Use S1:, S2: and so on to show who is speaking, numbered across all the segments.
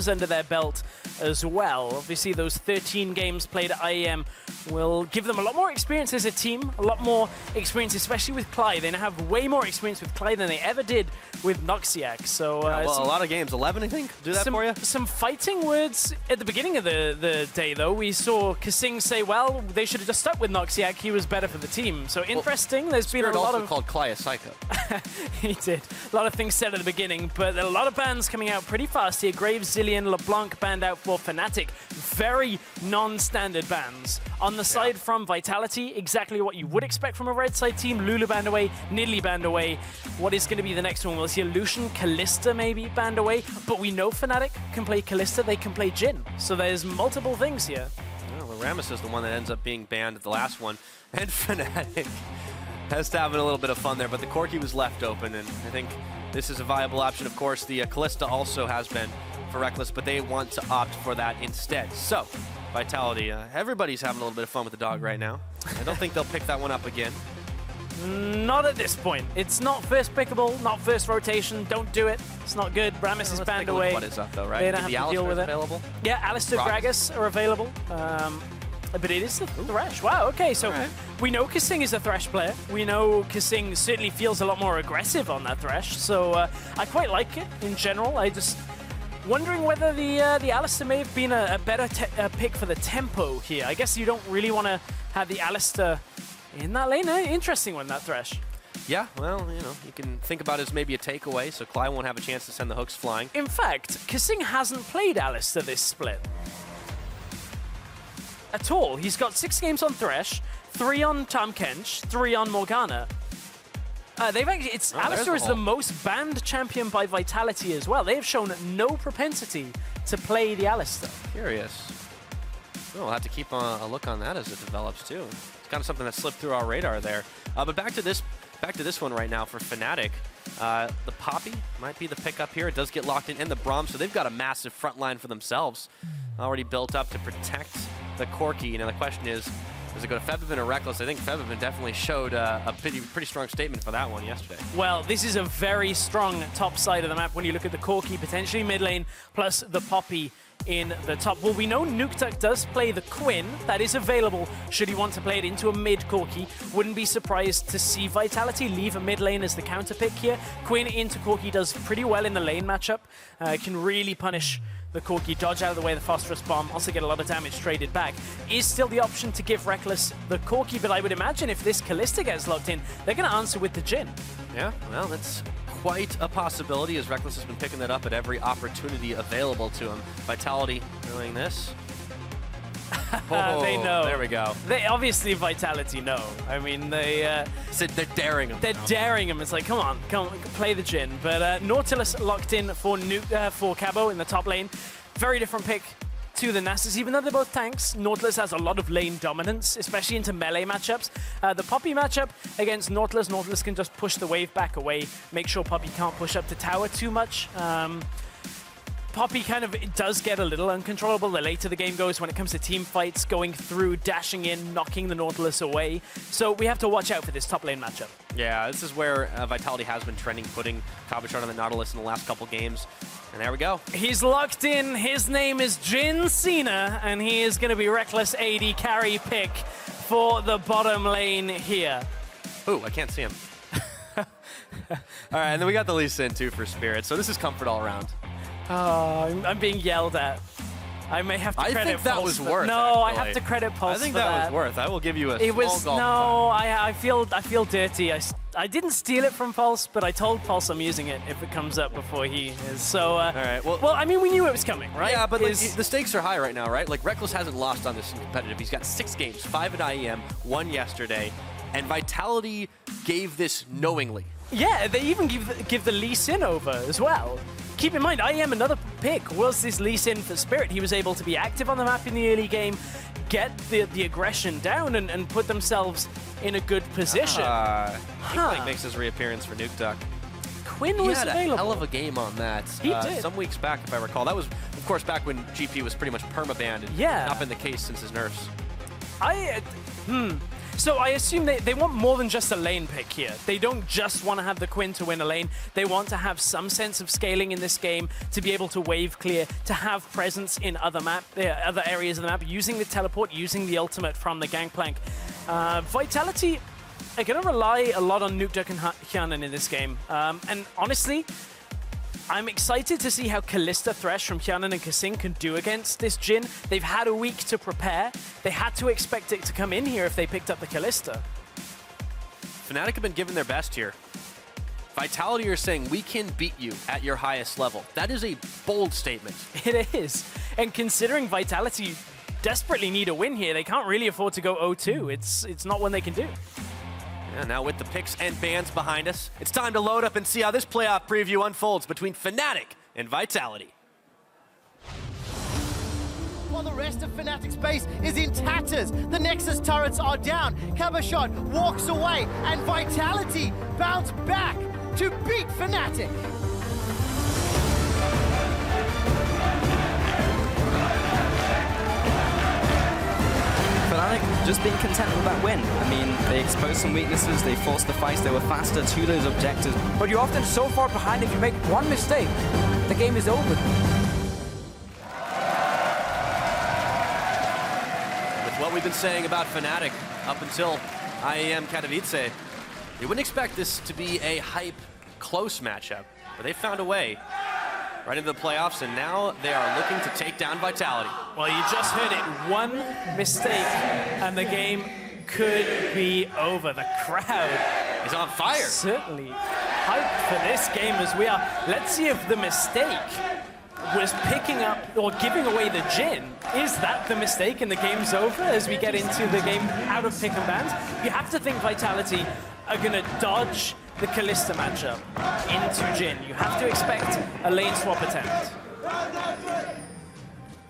S1: games under their belt as well. Obviously, those 13 games played at IEM will give them a lot more experience as a team, a lot more experience, especially with Klaj. They now have way more experience with Klaj than they ever did with Noxiac. So,
S2: well, a lot of games, 11, I think, do that for you.
S1: Some fighting words at the beginning of the day, though. We saw KaSing say, well, they should have just stuck with Noxiac. He was better for the team. So interesting. Well, there's been a lot of...
S2: called Klaj a psycho.
S1: He did. A lot of things said at the beginning, but a lot of bans coming out pretty fast here. Graves, Zillion, LeBlanc banned out for Fnatic. Very non-standard bans. On the side from Vitality, exactly what you would expect from a red side team. Lulu banned away, Nidalee banned away. What is going to be the next one? We'll see Lucian, Kalista maybe banned away, but we know Fnatic can play Kalista, they can play Jhin. So there's multiple things here.
S2: Well, Rammus is the one that ends up being banned at the last one, and Fnatic has to have a little bit of fun there, but the Corki was left open, and I think this is a viable option. Of course, the Kalista also has been for Rekkles, but they want to opt for that instead. So, Vitality, everybody's having a little bit of fun with the dog right now. I don't think they'll pick that one up again.
S1: Not at this point. It's not first pickable, not first rotation. Don't do it. It's not good. Rammus is banned away.
S2: What is up, though, right?
S1: They don't have to deal with it.
S2: Available?
S1: Yeah, Alistair, Gragas are available. But it is the Thresh. Wow, okay, so we know KaSing is a Thresh player. We know KaSing certainly feels a lot more aggressive on that Thresh, so I quite like it in general. I just wondering whether the Alistair may have been a better pick for the tempo here. I guess you don't really want to have the Alistair in that lane. Interesting one, that Thresh.
S2: Yeah, well, you know, you can think about it as maybe a takeaway, so Klaj won't have a chance to send the hooks flying.
S1: In fact, KaSing hasn't played Alistair this split at all. He's got 6 games on Thresh, 3 on Tahm Kench, 3 on Morgana. Alistair is the most banned champion by Vitality as well. They have shown no propensity to play the Alistair.
S2: Curious. We'll have to keep a look on that as it develops too. It's kind of something that slipped through our radar there. But back to this one right now for Fnatic. The Poppy might be the pickup here. It does get locked in, and the Braum, so they've got a massive front line for themselves already built up to protect the Corki. You know, the question is, does it go to Febiven or Rekkles? I think Febiven definitely showed a pretty strong statement for that one yesterday.
S1: Well, this is a very strong top side of the map when you look at the Corki, potentially mid lane, plus the Poppy in the top. Well, we know Nukeduck does play the Quinn. That is available should he want to play it into a mid Corki. Wouldn't be surprised to see Vitality leave a mid lane as the counter pick here. Quinn into Corki does pretty well in the lane matchup. Can really punish the Corki, dodge out of the way of the phosphorus bomb, also get a lot of damage traded back. Is still the option to give Rekkles the Corki, but I would imagine if this Kalista gets locked in, they're going to answer with the Jhin.
S2: Yeah, well, that's quite a possibility, as Rekkles has been picking that up at every opportunity available to him. Vitality doing this. Oh,
S1: they know.
S2: There we go.
S1: They obviously Vitality know. I mean, they're
S2: daring him.
S1: They're daring him. It's like, come on, play the Jhin. But Nautilus locked in for Cabo in the top lane. Very different pick to the Nasus, even though they're both tanks. Nautilus has a lot of lane dominance, especially into melee matchups. The Poppy matchup against Nautilus can just push the wave back away, make sure Poppy can't push up to tower too much. Poppy kind of does get a little uncontrollable the later the game goes when it comes to team fights, going through, dashing in, knocking the Nautilus away. So we have to watch out for this top lane matchup.
S2: Yeah, this is where Vitality has been trending, putting Cabochard on the Nautilus in the last couple games. And there we go.
S1: He's locked in. His name is Jhin Cena, and he is going to be Rekkles AD carry pick for the bottom lane here.
S2: Ooh, I can't see him. All right, and then we got the Lee Sin too for Spirit. So this is comfort all around.
S1: Oh, I'm being yelled at. I may have to credit Pulse.
S2: I think that was worth.
S1: No,
S2: actually.
S1: I have to credit Pulse.
S2: I think that was worth. I will give you a
S1: it
S2: small
S1: was,
S2: golf
S1: no, I feel dirty. I didn't steal it from Pulse, but I told Pulse I'm using it if it comes up before he is. So,
S2: all right. Well,
S1: I mean, we knew it was coming, right?
S2: Yeah, but like, the stakes are high right now, right? Like, Rekkles hasn't lost on this in competitive. He's got 6 games, 5 at IEM, 1 yesterday, and Vitality gave this knowingly.
S1: Yeah, they even give the Lee Sin over as well. Keep in mind, IEM, another pick was this Lee Sin for Spirit. He was able to be active on the map in the early game, get the aggression down, and put themselves in a good position.
S2: Gangplank makes his reappearance for Nukeduck.
S1: Quinn was available.
S2: He had a hell of a game on that.
S1: He did.
S2: Some weeks back, if I recall. That was, of course, back when GP was pretty much perma-banned and not been the case since his nerfs.
S1: So I assume they want more than just a lane pick here. They don't just want to have the Quinn to win a lane. They want to have some sense of scaling in this game, to be able to wave clear, to have presence in other areas of the map, using the teleport, using the ultimate from the Gangplank. Vitality are going to rely a lot on Nukeduck and Hjarnan in this game. And honestly, I'm excited to see how Kalista, Thresh from Hjarnan and KaSing can do against this Jhin. They've had a week to prepare. They had to expect it to come in here if they picked up the Kalista.
S2: Fnatic have been given their best here. Vitality are saying, we can beat you at your highest level. That is a bold statement.
S1: It is. And considering Vitality desperately need a win here, they can't really afford to go 0-2. It's not one they can do.
S2: Yeah, now with the picks and bans behind us, it's time to load up and see how this playoff preview unfolds between Fnatic and Vitality.
S3: While the rest of Fnatic's base is in tatters, the Nexus turrets are down. Cabochard walks away, and Vitality bounce back to beat Fnatic.
S4: Fnatic just being content with that win. I mean, they exposed some weaknesses, they forced the fights, they were faster to those objectives.
S5: But you're often so far behind, if you make one mistake, the game is over.
S2: With what we've been saying about Fnatic up until IEM Katowice, you wouldn't expect this to be a hype, close matchup, but they found a way right into the playoffs, and now they are looking to take down Vitality.
S1: Well, you just heard it. One mistake, and the game could be over. The crowd
S2: is on fire.
S1: Certainly hyped for this game as we are. Let's see if the mistake was picking up or giving away the Jhin. Is that the mistake and the game's over as we get into the game out of pick and bans? You have to think Vitality are going to dodge the Kalista matchup into Jhin. You have to expect a lane swap attempt.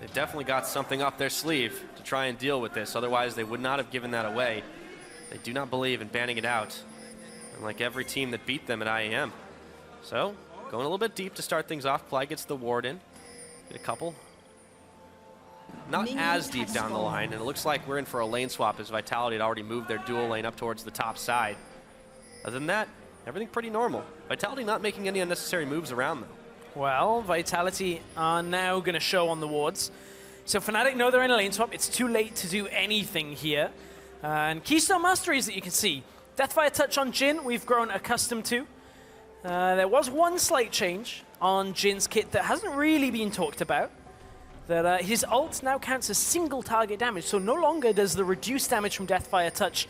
S2: They've definitely got something up their sleeve to try and deal with this. Otherwise, they would not have given that away. They do not believe in banning it out, unlike every team that beat them at IEM. So, going a little bit deep to start things off. Klaj gets the ward in. Get a couple. Not as deep down the line, and it looks like we're in for a lane swap as Vitality had already moved their dual lane up towards the top side. Other than that, everything pretty normal. Vitality not making any unnecessary moves around, though.
S1: Well, Vitality are now going to show on the wards. So Fnatic know they're in a lane swap. It's too late to do anything here. And Keystone Masteries that you can see. Deathfire Touch on Jhin, we've grown accustomed to. There was one slight change on Jin's kit that hasn't really been talked about. That his ult now counts as single target damage, so no longer does the reduced damage from Deathfire Touch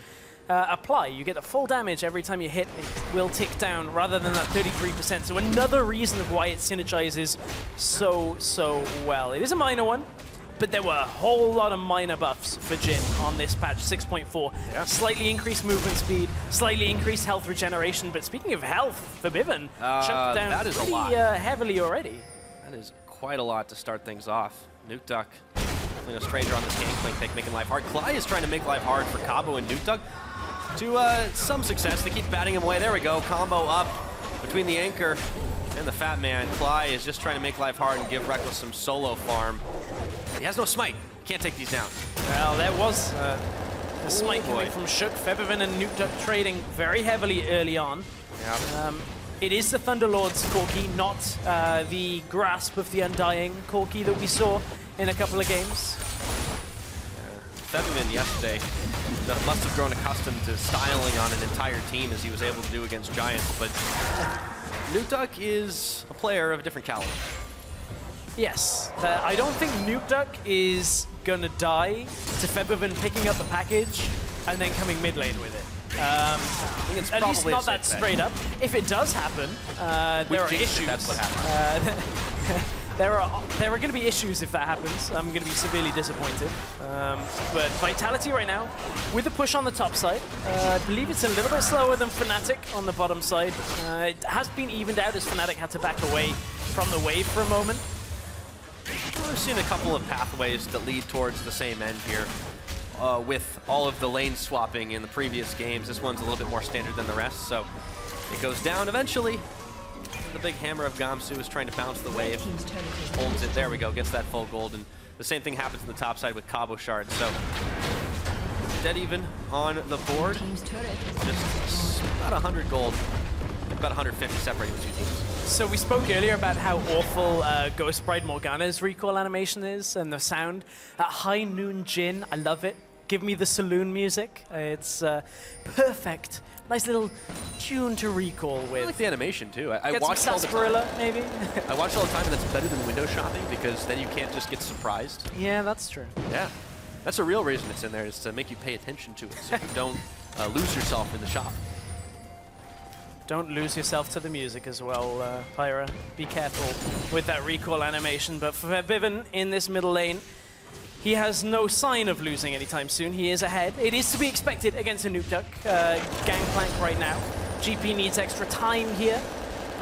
S1: apply. You get the full damage every time you hit. It will tick down rather than that 33%. So another reason of why it synergizes so well. It is a minor one, but there were a whole lot of minor buffs for Jhin on this patch. 6.4. Yeah. Slightly increased movement speed, slightly increased health regeneration. But speaking of health, Febiven chunked down
S2: that is
S1: pretty
S2: a lot.
S1: Heavily already.
S2: That is quite a lot to start things off. Nukeduck, definitely no stranger on this Gangplank pick, making life hard. Klaj is trying to make life hard for Cabo and Nukeduck. To some success, they keep batting him away. There we go, combo up between the anchor and the fat man. Klaj is just trying to make life hard and give Rekkles some solo farm. He has no smite. Can't take these down.
S1: Well, there was a smite coming from Shook. Febiven and Nukeduck trading very heavily early on.
S2: Yeah.
S1: It is the Thunderlord's Corki, not the Grasp of the Undying Corki that we saw in a couple of games.
S2: Febiven yesterday must have grown accustomed to styling on an entire team as he was able to do against Giants, but Nukeduck is a player of a different caliber.
S1: Yes, I don't think Nukeduck is gonna die to Febiven picking up the package and then coming mid lane with it.
S2: I think it's
S1: at least
S2: probably
S1: not that straight up. If it does happen, there are issues.
S2: That's what happens.
S1: There are going to be issues if that happens. I'm going to be severely disappointed. But Vitality right now, with the push on the top side, I believe it's a little bit slower than Fnatic on the bottom side. It has been evened out as Fnatic had to back away from the wave for a moment.
S2: We've seen a couple of pathways that lead towards the same end here. With all of the lane swapping in the previous games, this one's a little bit more standard than the rest, so it goes down eventually. The big hammer of Gamsu is trying to bounce the wave. Holds it. There we go. Gets that full gold. And the same thing happens on the top side with Cabochard. So dead even on the board. Just about 100 gold, about 150 separating the two teams.
S1: So we spoke earlier about how awful Ghost Bride Morgana's recoil animation is and the sound. At High Noon Jhin, I love it. Give me the saloon music. It's perfect. Nice little tune to recall with.
S2: I like the animation too. I
S1: Get
S2: watch
S1: some
S2: all the time.
S1: sarsaparilla, maybe?
S2: I watch all the time, and that's better than window shopping because then you can't just get surprised.
S1: Yeah, that's true.
S2: Yeah, that's a real reason it's in there, is to make you pay attention to it, so you don't lose yourself in the shop.
S1: Don't lose yourself to the music as well, Pyra. Be careful with that recall animation. But for Febiven in this middle lane, he has no sign of losing anytime soon. He is ahead. It is to be expected against a Nukeduck. Gangplank right now. GP needs extra time here.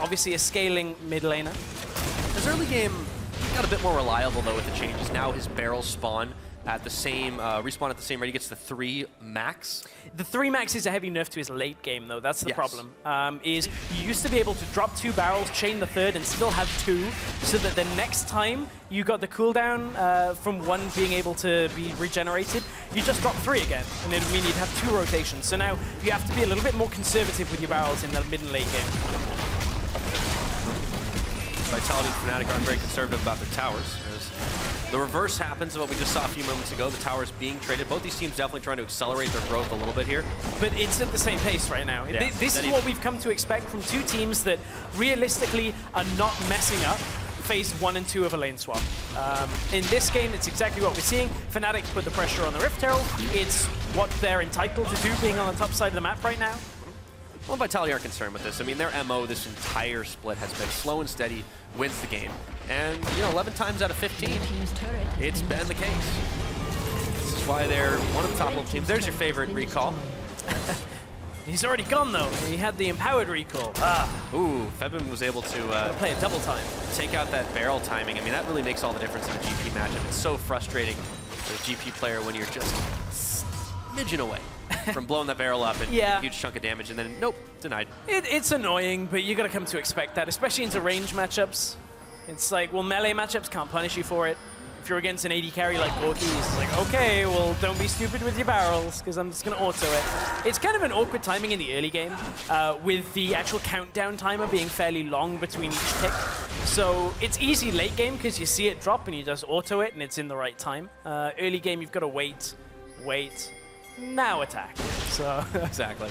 S1: Obviously a scaling mid laner.
S2: His early game got a bit more reliable though with the changes. Now his barrels spawn at the same, respawn at the same rate. He gets the 3 max.
S1: The 3 max is a heavy nerf to his late game though, that's the
S2: Yes.
S1: problem. Is you used to be able to drop 2 barrels, chain the 3rd and still have 2, so that the next time you got the cooldown from 1 being able to be regenerated, you just drop 3 again, and it would mean you'd have 2 rotations. So now you have to be a little bit more conservative with your barrels in the mid and late game.
S2: Vitality and Fnatic aren't very conservative about their towers. The reverse happens of what we just saw a few moments ago, the towers being traded. Both these teams definitely trying to accelerate their growth a little bit here.
S1: But it's at the same pace right now.
S2: Yeah,
S1: This is what we've come to expect from 2 teams that realistically are not messing up phase 1 and 2 of a lane swap. In this game, it's exactly what we're seeing. Fnatic put the pressure on the Rift Herald. It's what they're entitled to do, being on the top side of the map right now.
S2: Well, Vitality aren't concerned with this. I mean, their MO this entire split has been slow and steady, wins the game. And, you know, 11 times out of 15, it's been the case. This is why they're one of the top level teams. There's your favorite recall.
S1: He's already gone, though. He had the empowered recall.
S2: Ooh, Febiven was able to
S1: Play a double time.
S2: take out that barrel timing. I mean, that really makes all the difference in a GP matchup. It's so frustrating as a GP player when you're just smidgen away from blowing that barrel up and
S1: Yeah.
S2: a huge chunk of damage, and then, nope, denied.
S1: It's annoying, but you gotta come to expect that, especially into range matchups. It's like, well, melee matchups can't punish you for it. If you're against an AD carry like Corki, it's like, okay, well, don't be stupid with your barrels, because I'm just gonna auto it. It's kind of an awkward timing in the early game, with the actual countdown timer being fairly long between each tick. So it's easy late game, because you see it drop and you just auto it, and it's in the right time. Early game, you've got to wait, now attack. So
S2: Exactly.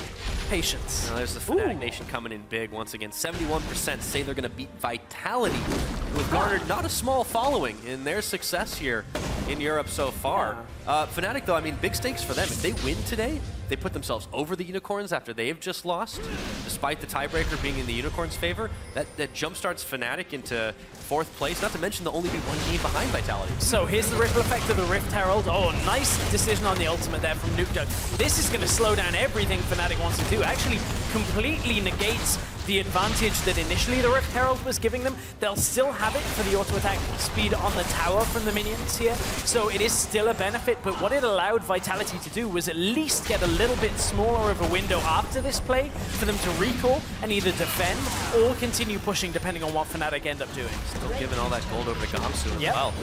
S1: patience.
S2: Now there's the Fnatic
S1: Ooh.
S2: Nation coming in big once again. 71% say they're going to beat Vitality, who have garnered not a small following in their success here in Europe so far. Fnatic, though, I mean, big stakes for them. If they win today, they put themselves over the Unicorns after they've just lost, despite the tiebreaker being in the Unicorns' favor. That jumpstarts Fnatic into 4th place, not to mention they'll only be 1 game behind Vitality.
S1: So here's the ripple effect of the Rift Herald. Oh, nice decision on the ultimate there from Nukeduck. This is going to slow down everything Fnatic wants to do. Actually, completely negates the advantage that initially the Rift Herald was giving them. They'll still have it for the auto-attack speed on the tower from the minions here. So it is still a benefit, but what it allowed Vitality to do was at least get a little bit smaller of a window after this play for them to recall and either defend or continue pushing, depending on what Fnatic end up doing.
S2: Still giving all that gold over to Gamsu as
S1: Yep.
S2: well.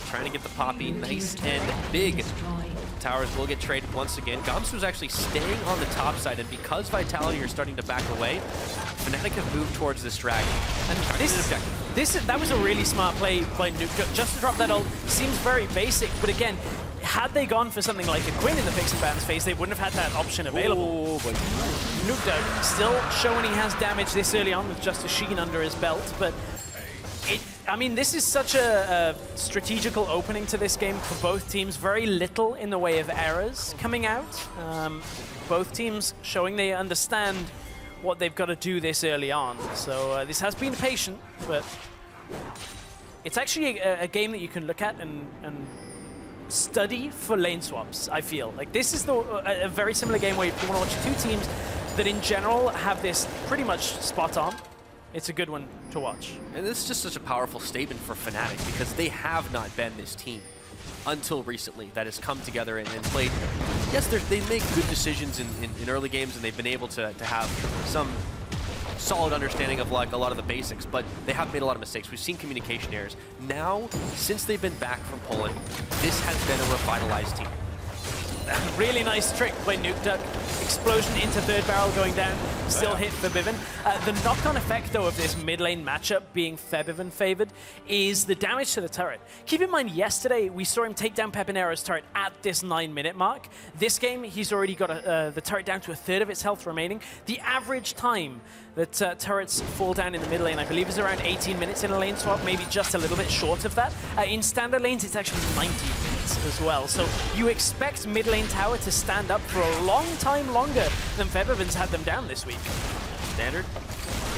S2: Trying to get the Poppy nice and big. Towers will get traded once again. Gamsu's actually staying on the top side, and because Vitality are starting to back away, Fnatic have moved towards this dragon. And
S1: That was a really smart play by Nukeduck. Just to drop that ult seems very basic, but again, had they gone for something like a Quinn in the Pixie Bands phase, they wouldn't have had that option available.
S2: Oh, but
S1: Nukeduck still showing he has damage this early on with just a Sheen under his belt, but I mean, this is such a strategical opening to this game for both teams. Very little in the way of errors coming out. Both teams showing they understand what they've got to do this early on. So this has been patient, but it's actually a game that you can look at and study for lane swaps, I feel. Like, this is a very similar game where if you want to watch 2 teams that in general have this pretty much spot on, it's a good one to watch.
S2: And this is just such a powerful statement for Fnatic, because they have not been this team until recently that has come together and played. Yes, they make good decisions in early games, and they've been able to have some solid understanding of like a lot of the basics, but they have made a lot of mistakes. We've seen communication errors. Now, since they've been back from Poland, this has been a revitalized team.
S1: Really nice trick by Nukeduck. Explosion into third barrel going down. Still hit Febiven. The knock-on effect, though, of this mid lane matchup being Febiven favored is the damage to the turret. Keep in mind, yesterday we saw him take down Pepinero's turret at this 9-minute mark. This game, he's already got the turret down to a third of its health remaining. The average time that turrets fall down in the mid lane, I believe, is around 18 minutes in a lane swap, maybe just a little bit short of that. In standard lanes, it's actually 90 minutes as well. So you expect mid lane tower to stand up for a long time longer than Febiven's had them down this week.
S2: Standard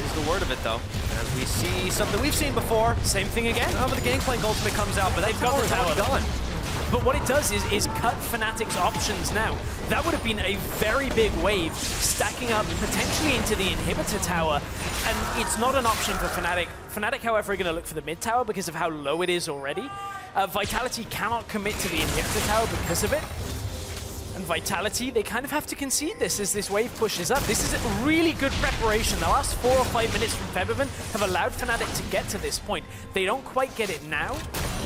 S2: is the word of it, though. As we see something we've seen before.
S1: Same thing again.
S2: Oh, but the Gangplank ultimate comes out, but they've got the tower gone.
S1: But what it does is cut Fnatic's options now. That would have been a very big wave, stacking up potentially into the inhibitor tower, and it's not an option for Fnatic. Fnatic, however, are going to look for the mid tower because of how low it is already. Vitality cannot commit to the inhibitor tower because of it. And Vitality, they kind of have to concede this as this wave pushes up. This is a really good preparation. The last 4 or 5 minutes from Febiven have allowed Fnatic to get to this point. They don't quite get it now.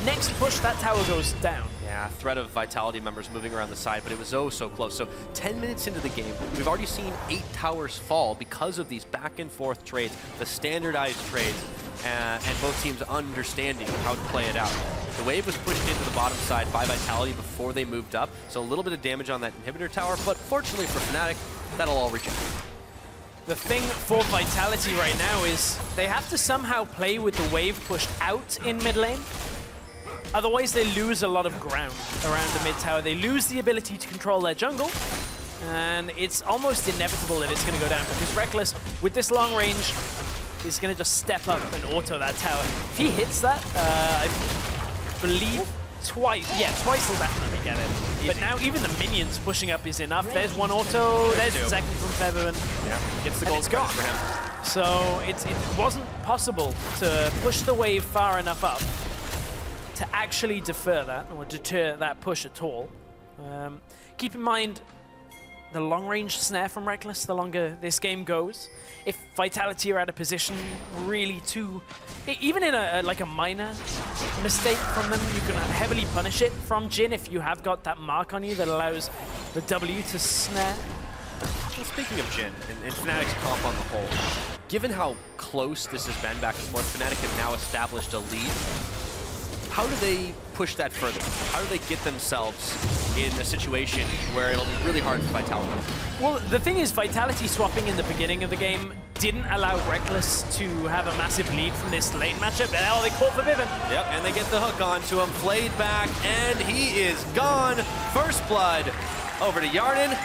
S1: Next push, that tower goes down.
S2: Yeah, threat of Vitality members moving around the side, but it was oh so close. So 10 minutes into the game, we've already seen 8 towers fall because of these back and forth trades, the standardized trades, and both teams understanding how to play it out. The wave was pushed into the bottom side by Vitality before they moved up, so a little bit of damage on that inhibitor tower, but fortunately for Fnatic, that'll all reach out.
S1: The thing for Vitality right now is they have to somehow play with the wave pushed out in mid lane. Otherwise, they lose a lot of ground around the mid tower. They lose the ability to control their jungle, and it's almost inevitable that it's going to go down because Rekkles, with this long range, is going to just step up and auto that tower. If he hits that, I believe twice. Yeah, twice will definitely get it. Easy. But now even the minions pushing up is enough. There's one auto. There's the second from Febiven.
S2: Yeah, gets the gold
S1: gone
S2: for him.
S1: So it wasn't possible to push the wave far enough up to actually defer that or deter that push at all. Keep in mind the long-range snare from Rekkles, the longer this game goes. If Vitality are out of position really too... Even in like a minor mistake from them, you can heavily punish it from Jhin if you have got that mark on you that allows the W to snare.
S2: Well, speaking of Jhin and Fnatic's comp on the whole, given how close this has been back and forth, Fnatic have now established a lead. How do they push that further? How do they get themselves in a situation where it'll be really hard for Vitality?
S1: Well, the thing is, Vitality swapping in the beginning of the game didn't allow Rekkles to have a massive lead from this lane matchup. Oh, they caught Febiven.
S2: Yep, and they get the hook onto him, played back, and he is gone. First blood over to Hjarnan.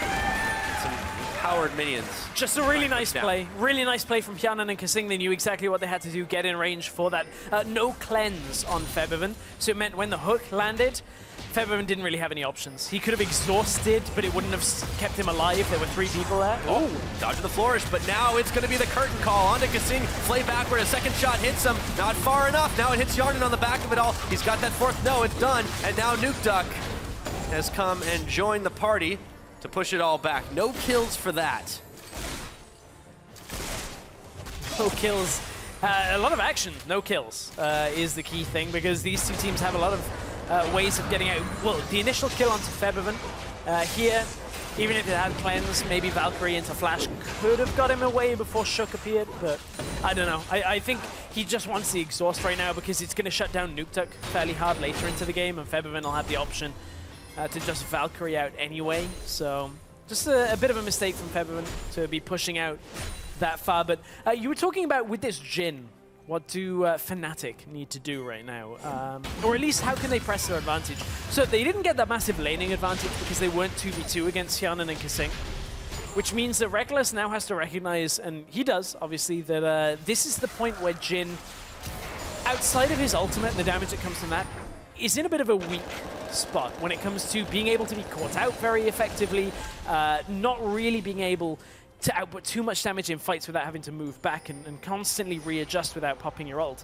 S2: Some powered minions.
S1: Just a really nice play. Really nice play from Hjarnan and KaSing. They knew exactly what they had to do, get in range for that. No cleanse on Febiven. So it meant when the hook landed, Febiven didn't really have any options. He could have exhausted, but it wouldn't have kept him alive. There were 3 people there.
S2: Oh, dodge of the flourish, but now it's going to be the curtain call onto KaSing. Play backward, a second shot hits him. Not far enough. Now it hits Hjarnan on the back of it all. He's got that fourth. No, it's done. And now Nukeduck has come and joined the party to push it all back. No kills for that.
S1: No kills. A lot of action, no kills is the key thing because these two teams have a lot of ways of getting out. Well, the initial kill onto Febiven here, even if it had cleanse, maybe Valkyrie into Flash could have got him away before Shook appeared, but I don't know. I think he just wants the exhaust right now because it's going to shut down Nukeduck fairly hard later into the game, and Febiven will have the option to just Valkyrie out anyway. So just a bit of a mistake from Febiven to be pushing out that far. But you were talking about with this Jhin, what do Fnatic need to do right now? Or at least how can they press their advantage? So they didn't get that massive laning advantage because they weren't 2v2 against Hjarnan and KaSing, which means that Rekkles now has to recognize, and he does, obviously, that this is the point where Jhin, outside of his ultimate and the damage that comes from that, is in a bit of a weak spot when it comes to being able to be caught out very effectively, not really being able to output too much damage in fights without having to move back and constantly readjust without popping your ult.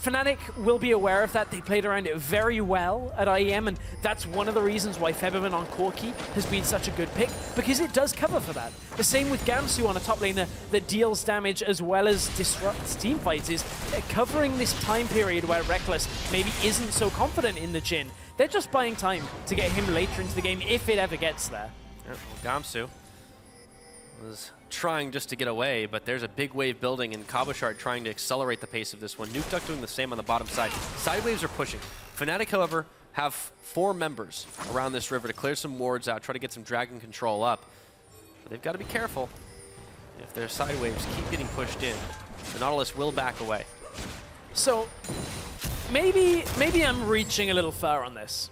S1: Fnatic will be aware of that. They played around it very well at IEM, and that's one of the reasons why Febiven on Corki has been such a good pick, because it does cover for that. The same with Gamsu on a top laner that deals damage as well as disrupts team fights, is covering this time period where Rekkles maybe isn't so confident in the Jhin. They're just buying time to get him later into the game if it ever gets there.
S2: Yeah, well, Gamsu was trying just to get away, but there's a big wave building, and Cabochard trying to accelerate the pace of this one. Nukeduck doing the same on the bottom side. Side waves are pushing. Fnatic, however, have 4 members around this river to clear some wards out, try to get some dragon control up. But they've got to be careful. If their side waves keep getting pushed in, the Nautilus will back away.
S1: So maybe I'm reaching a little far on this.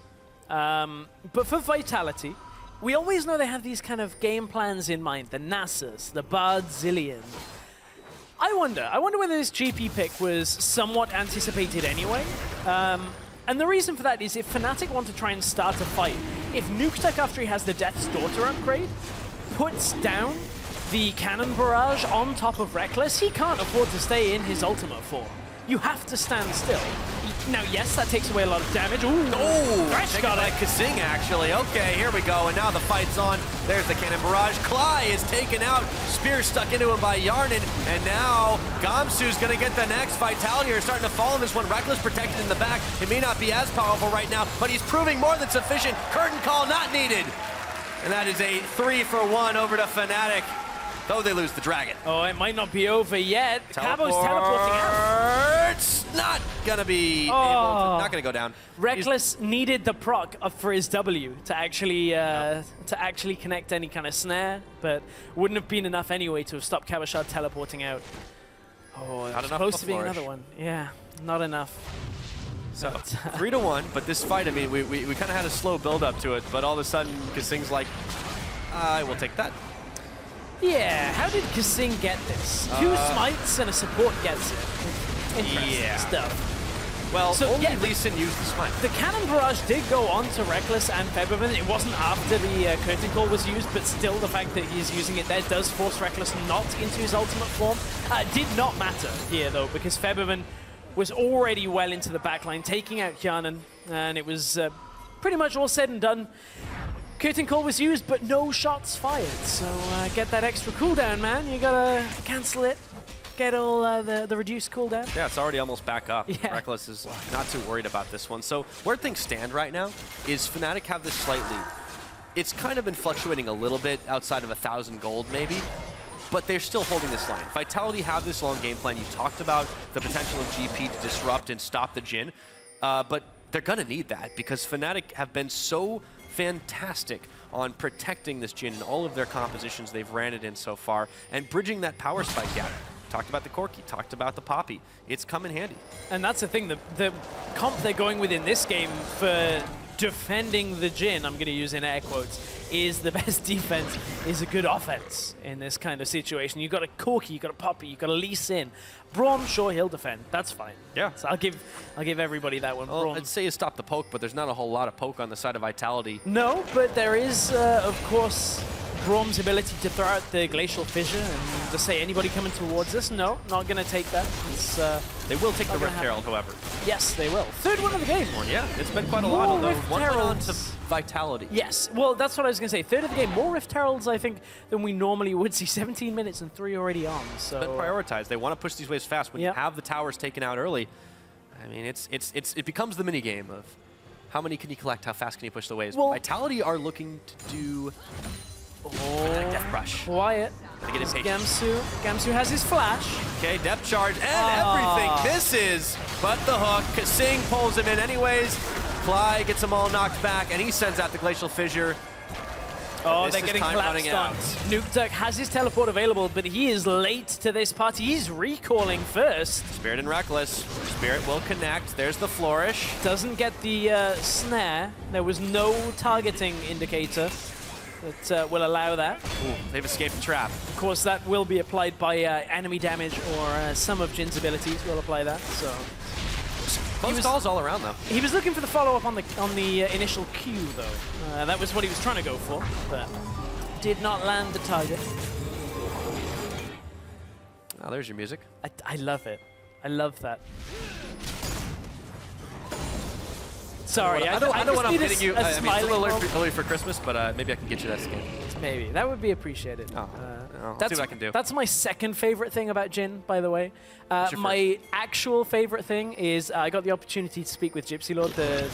S1: But for Vitality, we always know they have these kind of game plans in mind. The Nasus, the Bardzillion. I wonder whether this GP pick was somewhat anticipated anyway. And the reason for that is if Fnatic want to try and start a fight, if Nukeduck, after he has the Death's Daughter upgrade, puts down the Cannon Barrage on top of Rekkles, he can't afford to stay in his ultimate form. You have to stand still. Now, yes, that takes away a lot of damage. Ooh, Thresh got it.
S2: KaSing, actually. Okay, here we go, and now the fight's on. There's the Cannon Barrage. Klaj is taken out. Spear stuck into him by Hjarnan, and now Gamsu's going to get the next. Vitality are starting to fall in this one. Rekkles protected in the back. It may not be as powerful right now, but he's proving more than sufficient. Curtain call not needed. And that is a 3-for-1 over to Fnatic. Though they lose the dragon.
S1: Oh, it might not be over yet. Cabo's teleporting out.
S2: It's not gonna be able to, not gonna go down.
S1: Rekkles needed the proc for his W to actually connect any kind of snare, but wouldn't have been enough anyway to have stopped Cabochard teleporting out. Oh,
S2: not enough
S1: supposed to be
S2: flourish.
S1: another one. Yeah, not enough.
S2: So 3-1, but this fight, I mean, we kind of had a slow build up to it, but all of a sudden, KaSing's like, I will take that.
S1: Yeah, how did KaSing get this? 2 smites and a support gets it. Interesting stuff.
S2: Well,
S1: So,
S2: only
S1: yeah,
S2: Lee Sin used the smite.
S1: The Cannon Barrage did go on to Rekkles and Febiven. It wasn't after the Curtain Call was used, but still the fact that he's using it there does force Rekkles not into his ultimate form. Did not matter here, though, because Febiven was already well into the backline, taking out Hjarnan, and it was pretty much all said and done. Curtain Call was used, but no shots fired. So get that extra cooldown, man. You gotta cancel it. Get all the reduced cooldown.
S2: Yeah, it's already almost back up.
S1: Yeah.
S2: Rekkles is not too worried about this one. So where things stand right now is Fnatic have this slight lead. It's kind of been fluctuating a little bit outside of 1,000 gold maybe, but they're still holding this line. Vitality have this long game plan. You talked about the potential of GP to disrupt and stop the Jhin, but they're gonna need that because Fnatic have been so fantastic on protecting this Jhin in all of their compositions they've ran it in so far and bridging that power spike gap. Talked about the Corki, talked about the Poppy. It's come in handy.
S1: And that's the thing, the comp they're going with in this game for defending the Jhin, I'm going to use in air quotes, is the best defense is a good offense in this kind of situation. You've got a Corki, you've got a Poppy, you've got a Lee Sin. Braum, sure, he'll defend. That's fine.
S2: Yeah.
S1: So I'll give everybody that one.
S2: Well,
S1: Braum.
S2: I'd say you stop the poke, but there's not a whole lot of poke on the side of Vitality.
S1: No, but there is, of course, Braum's ability to throw out the Glacial Fissure and to say anybody coming towards us. No, not going to take that. It's,
S2: They will take the
S1: not gonna
S2: Rift Herald, however.
S1: yes, they will. Third one of the game.
S2: Yeah, it's been quite a
S1: More
S2: lot. Although
S1: Rift
S2: one went on
S1: Heralds.
S2: to Vitality.
S1: Yes, well, that's what I was going to say. Third of the game, more Rift Heralds, I think, than we normally would see. 17 minutes and 3 already on. So
S2: But prioritized. They want to push these waves fast. When
S1: Yeah.
S2: you have the towers taken out early, I mean, it becomes the mini game of how many can you collect, how fast can you push the waves.
S1: Well-
S2: Vitality are looking to do Death Rush.
S1: quiet.
S2: They get impatient.
S1: Gamsu has his flash.
S2: Okay, depth charge and everything misses, but the hook. KaSing pulls him in anyways. Klaj gets them all knocked back, and he sends out the Glacial Fissure.
S1: Oh,
S2: This
S1: they're
S2: is
S1: getting
S2: time
S1: collapsed
S2: running
S1: on.
S2: out.
S1: Nukeduck has his teleport available, but he is late to this party. He's recalling first.
S2: Spirit and Rekkles. Spirit will connect. There's the flourish.
S1: Doesn't get the snare. There was no targeting indicator that will allow that.
S2: Ooh, they've escaped the trap.
S1: Of course, that will be applied by enemy damage or some of Jin's abilities will apply that. So
S2: Close calls all around, though.
S1: he was looking for the follow-up on the initial Q, though. That was what he was trying to go for, but did not land the target.
S2: Oh, there's your music.
S1: I love it. I love that. Sorry,
S2: I don't want
S1: just
S2: to
S1: need
S2: hitting you.
S1: a
S2: I mean, it's a little
S1: smiling
S2: early for Christmas, but maybe I can get you that skin.
S1: Maybe that would be appreciated.
S2: Oh, I'll see what I can do.
S1: That's my second favorite thing about Jhin, by the way.
S2: Your
S1: My actual favorite thing is I got the opportunity to speak with Gypsy Lord, the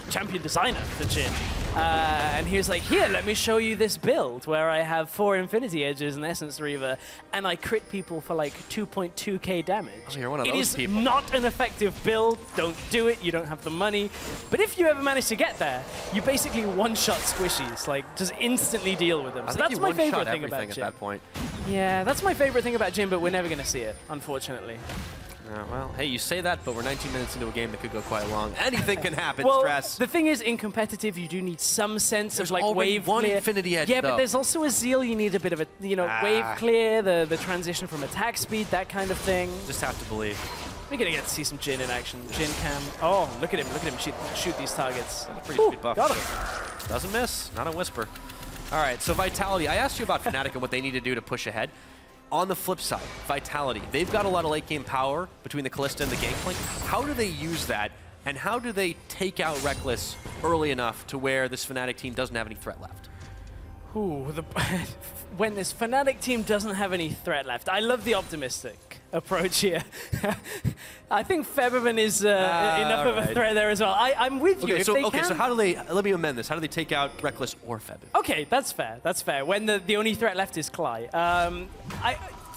S1: champion designer for Jhin. And he was like, here, let me show you this build where I have 4 Infinity Edges and Essence Reaver, and I crit people for like 2.2k damage.
S2: Oh, you're one of
S1: it
S2: those
S1: is
S2: people.
S1: not an effective build. Don't do it. You don't have the money. But if you ever manage to get there, you basically one-shot squishies, like just instantly deal with them. So that's my favorite thing about Jhin.
S2: At that point.
S1: Yeah, that's my favorite thing about Jhin, but we're never going to see it, unfortunately.
S2: Well, hey, you say that, but we're 19 minutes into a game that could go quite long. Anything can happen,
S1: Well,
S2: Stress.
S1: the thing is, in competitive, you do need some sense
S2: There's
S1: of like
S2: already
S1: wave
S2: one
S1: clear.
S2: Infinity Edge,
S1: Yeah,
S2: though.
S1: but there's also a Zeal. You need a bit of a, wave clear, the transition from attack speed, that kind of thing.
S2: Just have to believe.
S1: We're going to get to see some Jhin in action. Jhin cam. Oh, look at him shoot these targets.
S2: Pretty sweet buff.
S1: Got him.
S2: Doesn't miss. Not a whisper. All right, so Vitality. I asked you about Fnatic and what they need to do to push ahead. On the flip side, Vitality. They've got a lot of late game power between the Kalista and the Gangplank. How do they use that, and how do they take out Rekkles early enough to where this Fnatic team doesn't have any threat left?
S1: Ooh, when this Fnatic team doesn't have any threat left. I love the optimistic approach here. I think Febiven is enough of a threat there as well. I'm with you.
S2: Okay, so how do they, let me amend this, how do they take out Rekkles or Febiven?
S1: Okay, that's fair, that's fair. When the only threat left is Klaj.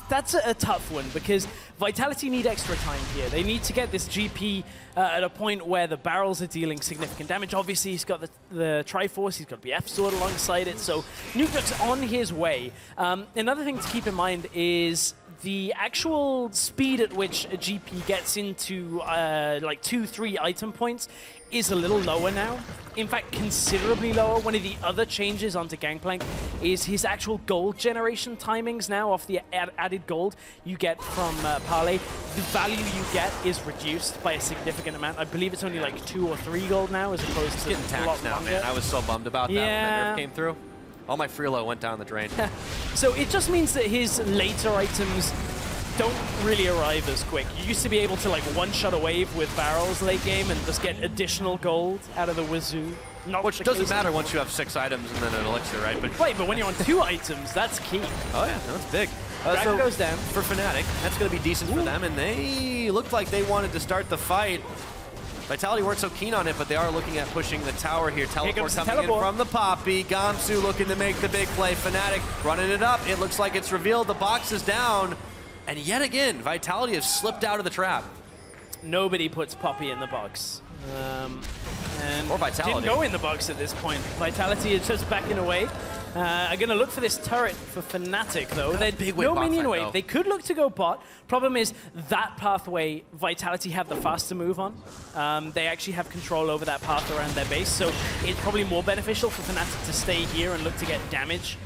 S1: That's a tough one because Vitality need extra time here. They need to get this GP at a point where the barrels are dealing significant damage. Obviously, he's got the Triforce, he's got BF Sword alongside it, so Nukeduck's on his way. Another thing to keep in mind is the actual speed at which a GP gets into like 2-3 item points is a little lower now. In fact, considerably lower. One of the other changes onto Gangplank is his actual gold generation timings now off the added gold you get from Parlay. The value you get is reduced by a significant amount. I believe it's only like 2 or 3 gold now as opposed to
S2: Getting
S1: a
S2: taxed
S1: lot
S2: now,
S1: longer.
S2: man. I was so bummed about that when
S1: Yeah.
S2: that nerf came through. All my Freelo went down the drain.
S1: So it just means that his later items don't really arrive as quick. You used to be able to like one-shot a wave with barrels late game and just get additional gold out of the wazoo.
S2: Which doesn't matter once you have 6 items and then an elixir, right?
S1: But when you're on 2 items, that's key.
S2: Oh yeah, that's big.
S1: Dragon goes down.
S2: For Fnatic, that's going to be decent for them, and they looked like they wanted to start the fight. Vitality weren't so keen on it, but they are looking at pushing the tower here. Teleport coming in from the Poppy. Gamsu looking to make the big play. Fnatic running it up. It looks like it's revealed. The box is down. And yet again, Vitality has slipped out of the trap.
S1: Nobody puts Poppy in the box. And
S2: or Vitality.
S1: Didn't go in the box at this point. Vitality is just backing away. I'm going to look for this turret for Fnatic, though. No minion wave. They could look to go bot. Problem is, that pathway, Vitality have the faster move on. They actually have control over that path around their base, so it's probably more beneficial for Fnatic to stay here and look to get damage.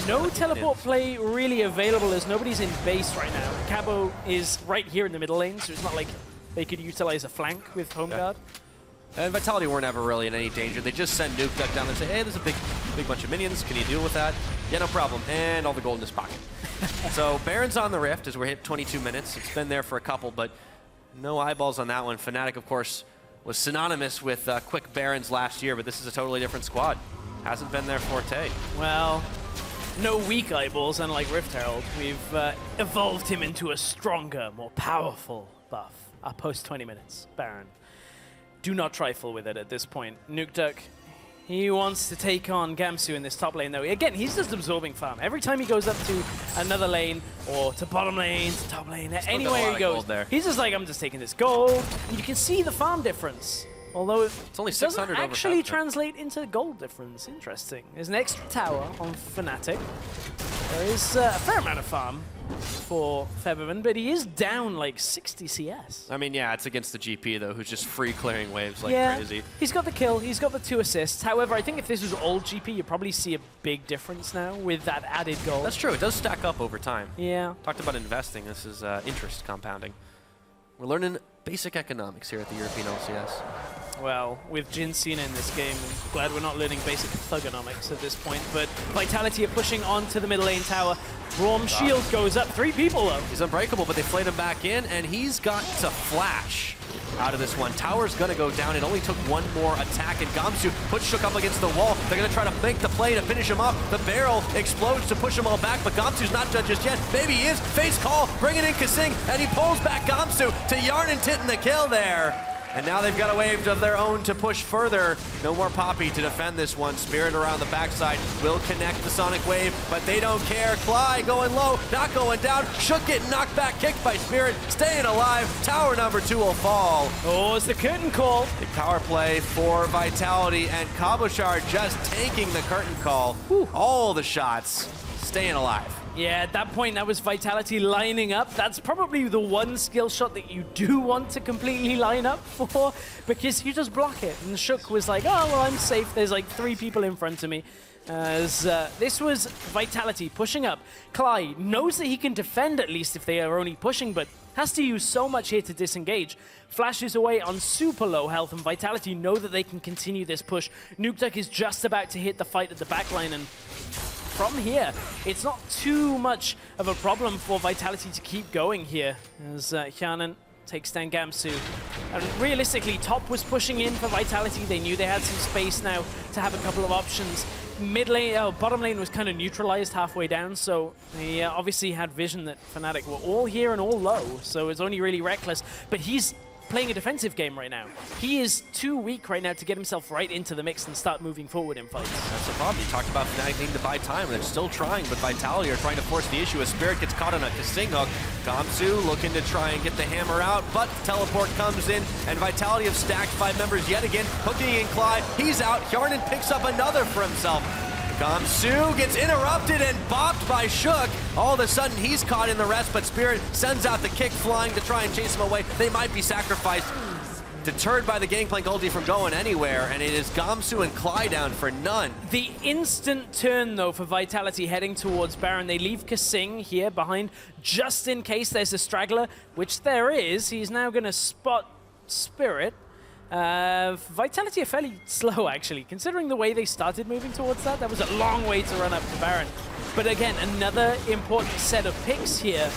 S1: No teleport play really available as nobody's in base right now. Cabo is right here in the middle lane, so it's not like they could utilize a flank with home guard.
S2: And Vitality weren't ever really in any danger. They just send Nukeduck down and say, hey, there's a big bunch of minions. Can you deal with that? Yeah, no problem. And all the gold in his pocket. So Baron's on the Rift as we're hit 22 minutes. It's been there for a couple, but no eyeballs on that one. Fnatic, of course, was synonymous with quick Barons last year, but this is a totally different squad. Hasn't been their forte.
S1: Well, no weak eyeballs, unlike Rift Herald. We've evolved him into a stronger, more powerful buff. Post 20 minutes, Baron. Do not trifle with it at this point. Nukeduck, he wants to take on Gamsu in this top lane, though. Again, he's just absorbing farm. Every time he goes up to another lane, or to bottom lane, to top lane, anywhere he goes, he's just like, I'm just taking this gold. And you can see the farm difference. Although
S2: it's only 600
S1: doesn't actually translate into gold difference. Interesting. There's an extra tower on Fnatic. There is a fair amount of farm for Febiven, but he is down like 60 CS.
S2: I mean, yeah, it's against the GP, though, who's just free clearing waves like crazy.
S1: He's got the kill. He's got the 2 assists. However, I think if this was old GP, you'd probably see a big difference now with that added gold.
S2: That's true. It does stack up over time.
S1: Yeah.
S2: Talked about investing. This is interest compounding. We're learning basic economics here at the European LCS.
S1: Well, with Jhin seen in this game, I'm glad we're not learning basic thugonomics at this point, but Vitality are pushing on to the middle lane tower. Braum shield goes up, 3 people though.
S2: He's unbreakable, but they flayed him back in, and he's got to flash out of this one. Tower's gonna go down. It only took one more attack, and Gamsu puts Shook up against the wall. They're gonna try to make the play to finish him off. The barrel explodes to push them all back, but Gamsu's not done just yet. Maybe he is. Face call, bringing in KaSing, and he pulls back Gamsu to Hjarnan hitting the kill there. And now they've got a wave of their own to push further. No more Poppy to defend this one. Spirit around the backside will connect the Sonic Wave, but they don't care. Klaj going low, not going down. Shook getting knocked back, kicked by Spirit, staying alive. Tower number 2 will fall.
S1: Oh, it's the curtain call.
S2: The power play for Vitality, and Cabochard just tanking the curtain call.
S1: Whew.
S2: All the shots, staying alive.
S1: Yeah, at that point, that was Vitality lining up. That's probably the one skill shot that you do want to completely line up for, because you just block it. And Shook was like, oh, well, I'm safe. There's like 3 people in front of me. As this was Vitality pushing up. Klaj knows that he can defend at least if they are only pushing, but has to use so much here to disengage. Flashes away on super low health, and Vitality know that they can continue this push. Nukeduck is just about to hit the fight at the backline, and from here, it's not too much of a problem for Vitality to keep going here, as Hjarnan takes down Gamsu. And realistically, top was pushing in for Vitality. They knew they had some space now to have a couple of options. Mid lane, bottom lane was kind of neutralized halfway down, so they obviously had vision that Fnatic were all here and all low, so it's only really Rekkles. But he's playing a defensive game right now. He is too weak right now to get himself right into the mix and start moving forward in fights.
S2: That's the problem. You talked about Fnatic needing to buy time. They're still trying, but Vitality are trying to force the issue as Spirit gets caught on a KaSing hook. Gamsu looking to try and get the hammer out, but teleport comes in, and Vitality have stacked 5 members yet again. Hooking in Klaj. He's out. Hjarnan picks up another for himself. Gamsu gets interrupted and bopped by Shook. All of a sudden, he's caught in the rest, but Spirit sends out the kick flying to try and chase him away. They might be sacrificed, deterred by the Gangplank ulti from going anywhere, and it is Gamsu and Klaj down for none.
S1: The instant turn, though, for Vitality heading towards Baron. They leave KaSing here behind, just in case there's a straggler, which there is. He's now going to spot Spirit. Vitality are fairly slow, actually. Considering the way they started moving towards that, that was a long way to run up to Baron. But again, another important set of picks here.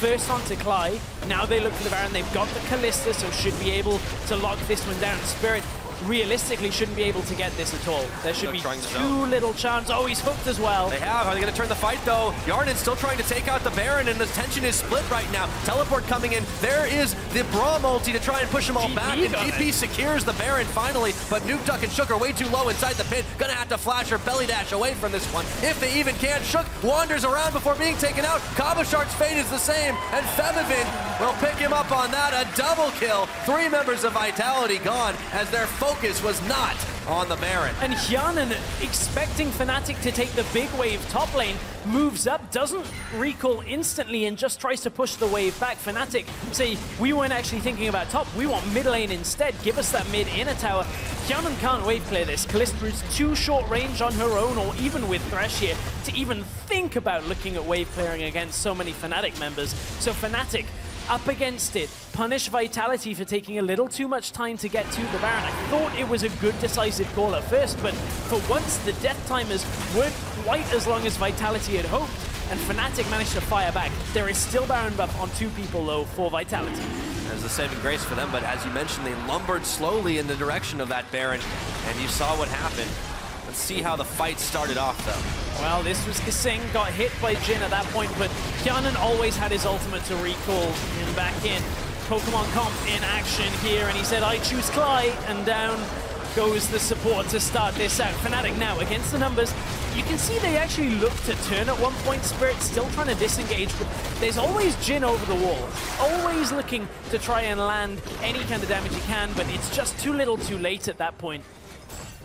S1: First on to Klaj. Now they look for the Baron. They've got the Kalista, so should be able to lock this one down. Spirit realistically shouldn't be able to get this at all. There should be too little chance. Oh, he's hooked as well.
S2: They have. Are they going to turn the fight, though? Hjarnan's still trying to take out the Baron, and the tension is split right now. Teleport coming in. There is the Braum ulti to try and push them all back, and GP secures the Baron finally, but Nukeduck and Shook are way too low inside the pit. Gonna have to flash or belly dash away from this one, if they even can. Shook wanders around before being taken out. Cabochard's fate is the same, and Febiven will pick him up on that. A double kill. 3 members of Vitality gone, as their focus was not on the Baron.
S1: And Hjarnan, expecting Fnatic to take the big wave top lane, moves up, doesn't recall instantly, and just tries to push the wave back. Fnatic say, we weren't actually thinking about top, we want mid lane instead. Give us that mid inner tower. Hjarnan can't wave clear this. Kalista is too short range on her own, or even with Thresh here, to even think about looking at wave clearing against so many Fnatic members. So Fnatic up against it, punish Vitality for taking a little too much time to get to the Baron. I thought it was a good decisive call at first, but for once the death timers weren't quite as long as Vitality had hoped, and Fnatic managed to fire back. There is still Baron buff on 2 people though for Vitality.
S2: There's a saving grace for them, but as you mentioned, they lumbered slowly in the direction of that Baron, and you saw what happened. Let's see how the fight started off, though.
S1: Well, this was KaSing, got hit by Jhin at that point, but Hjarnan always had his ultimate to recall him back in. Pokemon Comp in action here, and he said, I choose Klaj, and down goes the support to start this out. Fnatic now against the numbers. You can see they actually look to turn at one point. Spirit still trying to disengage, but there's always Jhin over the wall. Always looking to try and land any kind of damage he can, but it's just too little too late at that point.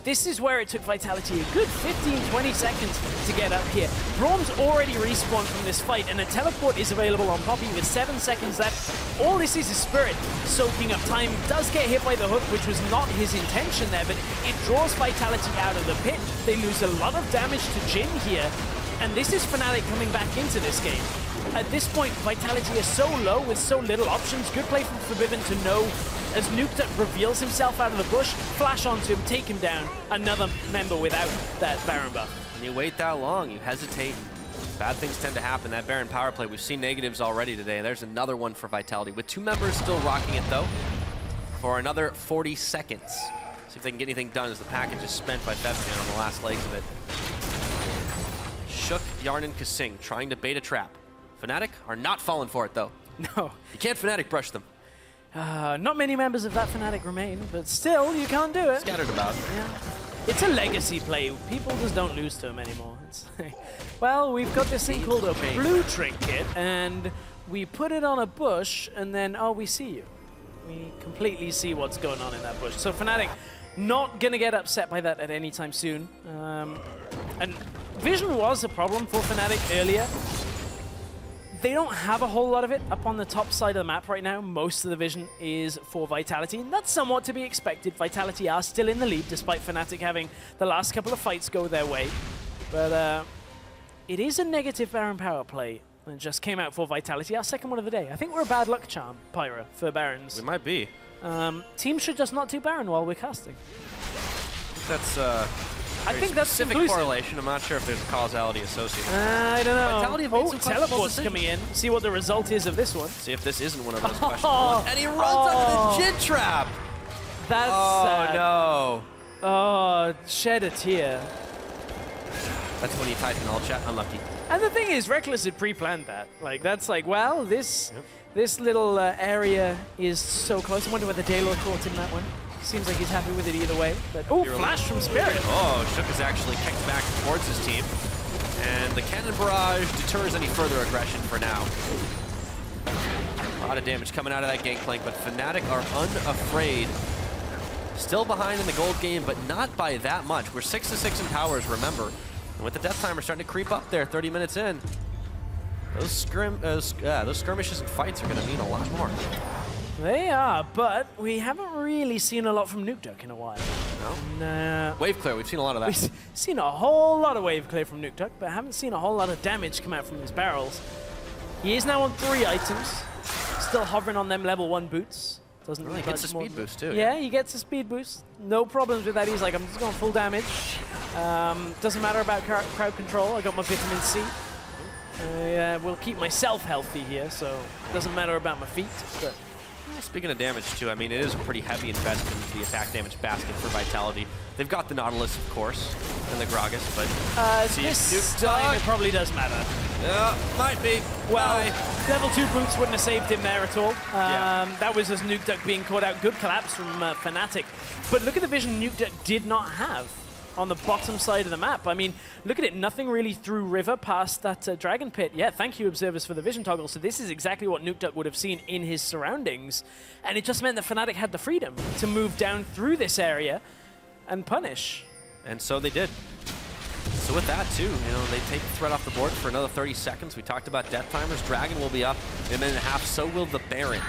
S1: This is where it took Vitality a good 15-20 seconds to get up here. Braum's already respawned from this fight, and a teleport is available on Poppy with 7 seconds left. All this is Spirit soaking up time. Does get hit by the hook, which was not his intention there, but it draws Vitality out of the pit. They lose a lot of damage to Jhin here, and this is Fnatic coming back into this game. at this point, Vitality is so low with so little options. Good play from Febiven to know as Nukeduck reveals himself out of the bush, flash onto him, take him down. Another member without that Baron buff.
S2: When you wait that long, you hesitate. Bad things tend to happen. That Baron power play, we've seen negatives already today. There's another one for Vitality. With 2 members still rocking it, though, for another 40 seconds. See if they can get anything done as the package is spent by Febiven on the last legs of it. Shook, Hjarnan, KaSing, trying to bait a trap. Fnatic are not falling for it, though.
S1: No.
S2: You can't Fnatic brush them.
S1: Not many members of that Fnatic remain, but still, you can't do it.
S2: Scattered about.
S1: Yeah. It's a legacy play. People just don't lose to him anymore. It's like, well, we've got this thing called a blue trinket, and we put it on a bush, and then, oh, we see you. We completely see what's going on in that bush. So Fnatic not going to get upset by that at any time soon. And vision was a problem for Fnatic earlier. They don't have a whole lot of it up on the top side of the map right now. Most of the vision is for Vitality, and that's somewhat to be expected. Vitality are still in the lead, despite Fnatic having the last couple of fights go their way. But it is a negative Baron power play that just came out for Vitality, our second one of the day. I think we're a bad luck charm, Pyra, for Barons.
S2: We might be.
S1: Teams should just not do Baron while we're casting.
S2: That's
S1: I think that's
S2: specific
S1: conclusive.
S2: Correlation. I'm not sure if there's a causality associated.
S1: I don't know.
S2: Vitality have made some questionable
S1: teleport's
S2: decisions.
S1: coming in. See what the result is of this one.
S2: See if this isn't one of those questions. And he runs out of the Jhin trap.
S1: That's sad.
S2: No.
S1: Oh, shed a tear.
S2: That's when you type in all chat. Unlucky.
S1: And the thing is, Rekkles had pre-planned that. Like, that's like, well, this little area is so close. I wonder whether Daylor caught in that one. Seems like he's happy with it either way. But oh, flash from Spirit.
S2: Oh, Shook is actually kicked back towards his team. And the cannon barrage deters any further aggression for now. A lot of damage coming out of that Gangplank, but Fnatic are unafraid. Still behind in the gold game, but not by that much. We're 6-6 in towers, remember. And with the death timer starting to creep up there, 30 minutes in, those skirmishes and fights are going to mean a lot more.
S1: They are, but we haven't really seen a lot from Nukeduck in a while.
S2: No?
S1: Nah.
S2: Wave clear, we've seen a lot of that.
S1: We've seen a whole lot of wave clear from Nukeduck, but haven't seen a whole lot of damage come out from his barrels. He is now on 3 items, still hovering on them level 1 boots. Doesn't really
S2: gets a speed boost too.
S1: Yeah, he gets a speed boost. No problems with that. He's like, I'm just going full damage. Doesn't matter about crowd control. I got my vitamin C. I will keep myself healthy here, so it doesn't matter about my feet. But
S2: speaking of damage too, I mean, it is a pretty heavy investment into the attack damage basket for Vitality. They've got the Nautilus, of course, and the Gragas, but
S1: this time it probably does matter.
S2: Yeah, might be.
S1: Well, level 2 boots wouldn't have saved him there at all. That was as Nukeduck being caught out. Good collapse from Fnatic. But look at the vision Nukeduck did not have on the bottom side of the map. I mean, look at it. Nothing really through river past that dragon pit. Yeah, thank you, observers, for the vision toggle. So this is exactly what Nukeduck would have seen in his surroundings. And it just meant that Fnatic had the freedom to move down through this area and punish.
S2: And so they did. So with that, too, you know, they take the threat off the board for another 30 seconds. We talked about death timers. Dragon will be up in a minute and a half. So will the Baron.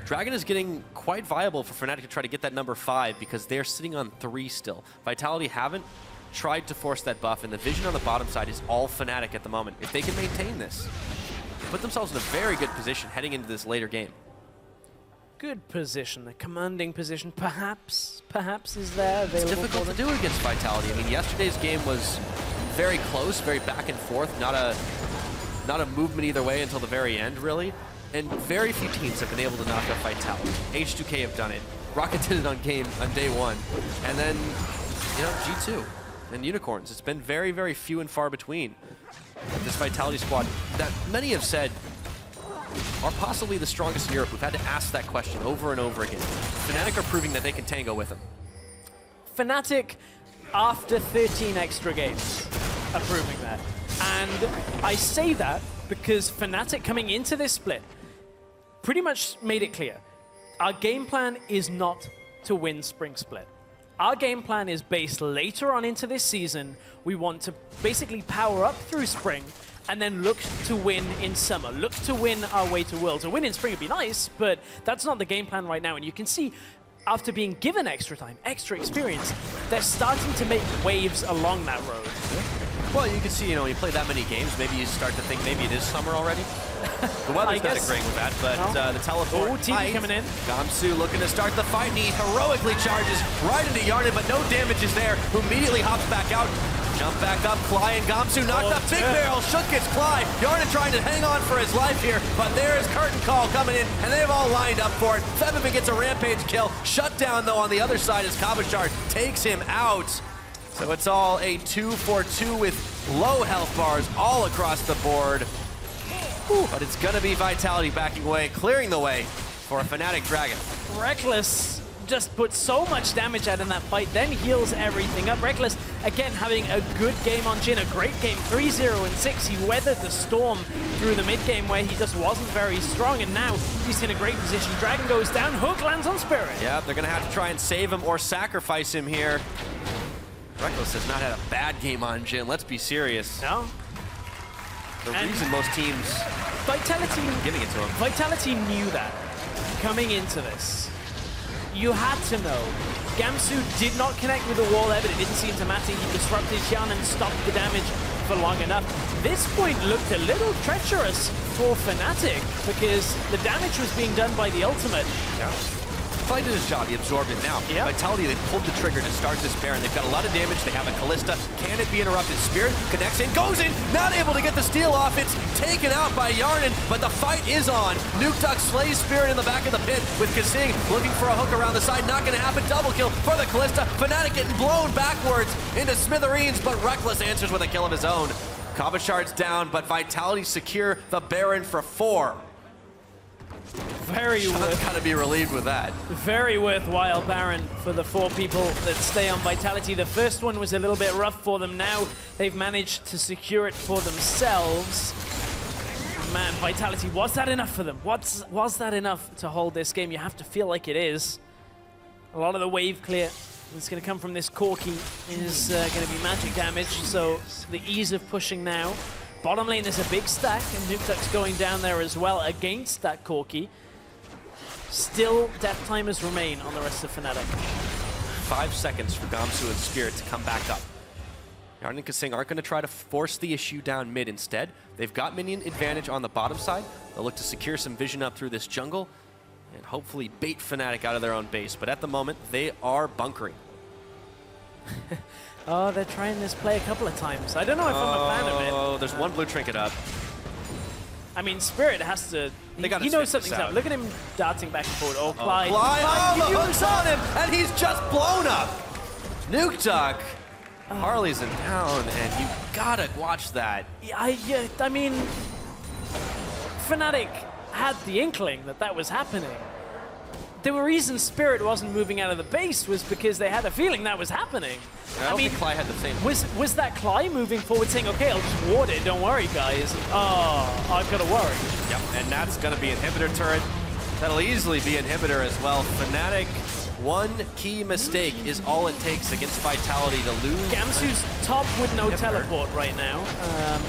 S2: Dragon is getting quite viable for Fnatic to try to get that number 5 because they're sitting on 3 still. Vitality haven't tried to force that buff, and the vision on the bottom side is all Fnatic at the moment. If they can maintain this, they put themselves in a very good position heading into this later game.
S1: Good position, a commanding position, perhaps is there available.
S2: It's difficult to do against Vitality. I mean, yesterday's game was very close, very back and forth, not a movement either way until the very end, really. And very few teams have been able to knock out Vitality. H2K have done it. Rocket did it on day 1. And then, you know, G2 and Unicorns. It's been very, very few and far between. This Vitality squad that many have said are possibly the strongest in Europe. We've had to ask that question over and over again. Fnatic are proving that they can tango with them.
S1: Fnatic, after 13 extra games, are proving that. And I say that because Fnatic coming into this split pretty much made it clear. Our game plan is not to win Spring Split. Our game plan is based later on into this season. We want to basically power up through Spring and then look to win in Summer. Look to win our way to Worlds. A win in Spring would be nice, but that's not the game plan right now. And you can see, after being given extra time, extra experience, they're starting to make waves along that road.
S2: Well, you can see, you know, you play that many games, maybe you start to think maybe it is summer already. The weather's not agreeing with that, but the teleport.
S1: Oh, TV coming in.
S2: Gamsu looking to start the fight, and he heroically charges right into Hjarnan, but no damage is there, who immediately hops back out. Jump back up, Klaj and Gamsu knocked up. Big barrel, shook his Klaj. Hjarnan trying to hang on for his life here, but there is Curtain Call coming in, and they've all lined up for it. Febiven gets a rampage kill. Shut down, though, on the other side as Cabochard takes him out. So it's all a 2-for-2 with low health bars all across the board. But it's going to be Vitality backing away, clearing the way for a Fnatic Dragon.
S1: Rekkles just put so much damage out in that fight, then heals everything up. Rekkles, again, having a good game on Jhin, a great game, 3-0 and 6. He weathered the storm through the mid-game where he just wasn't very strong, and now he's in a great position. Dragon goes down, Hook lands on Spirit.
S2: Yeah, they're going to have to try and save him or sacrifice him here. Rekkles has not had a bad game on Jhin, let's be serious.
S1: No.
S2: The reason most teams
S1: Vitality
S2: giving it to him.
S1: Vitality knew that coming into this. You had to know. Gamsu did not connect with the wall there, but it didn't seem to matter. He disrupted Hjarnan and stopped the damage for long enough. This point looked a little treacherous for Fnatic because the damage was being done by the ultimate.
S2: Yeah. Klaj did his job, he absorbed it now.
S1: Yep.
S2: Vitality, they pulled the trigger to start this Baron. They've got a lot of damage, they have a Kalista. Can it be interrupted? Spirit connects in, goes in, not able to get the steal off. It's taken out by Hjarnan, but the fight is on. Nukeduck slays Spirit in the back of the pit with KaSing looking for a hook around the side. Not gonna happen, double kill for the Kalista. Fnatic getting blown backwards into smithereens, but Rekkles answers with a kill of his own. Cabochard's down, but Vitality secure the Baron for 4.
S1: Very
S2: Gotta be relieved with that.
S1: Very worthwhile Baron for the 4 people that stay on Vitality. The first one was a little bit rough for them. Now they've managed to secure it for themselves. Man, Vitality, was that enough for them? Was that enough to hold this game? You have to feel like it is. A lot of the wave clear that's going to come from this Corki is going to be magic damage, so the ease of pushing now. Bottom lane, there's a big stack, and Nukeduck's going down there as well against that Corki. Still, death timers remain on the rest of Fnatic.
S2: 5 seconds for Gamsu and Spirit to come back up. Hjarnan and KaSing aren't going to try to force the issue down mid instead. They've got minion advantage on the bottom side. They'll look to secure some vision up through this jungle and hopefully bait Fnatic out of their own base. But at the moment, they are bunkering.
S1: Oh, they're trying this play a couple of times. I don't know if I'm a fan of it.
S2: Oh, there's one blue trinket up.
S1: I mean, Spirit has to... He knows something's up. Look at him darting back and forward. Oh, Klaj.
S2: Klaj, oh, the hook's on him, and he's just blown up. Nukeduck. Harley's in town, and you gotta watch that.
S1: I mean, Fnatic had the inkling that that was happening. The reason Spirit wasn't moving out of the base was because they had a feeling that was happening.
S2: I mean, Klaj had the same.
S1: Was that Klaj moving forward saying, okay, I'll just ward it, don't worry, guys. Oh, I've got to worry.
S2: Yep, and that's going to be inhibitor turret. That'll easily be inhibitor as well. Fnatic, one key mistake is all it takes against Vitality to lose.
S1: Gamsu's top with no teleport right now.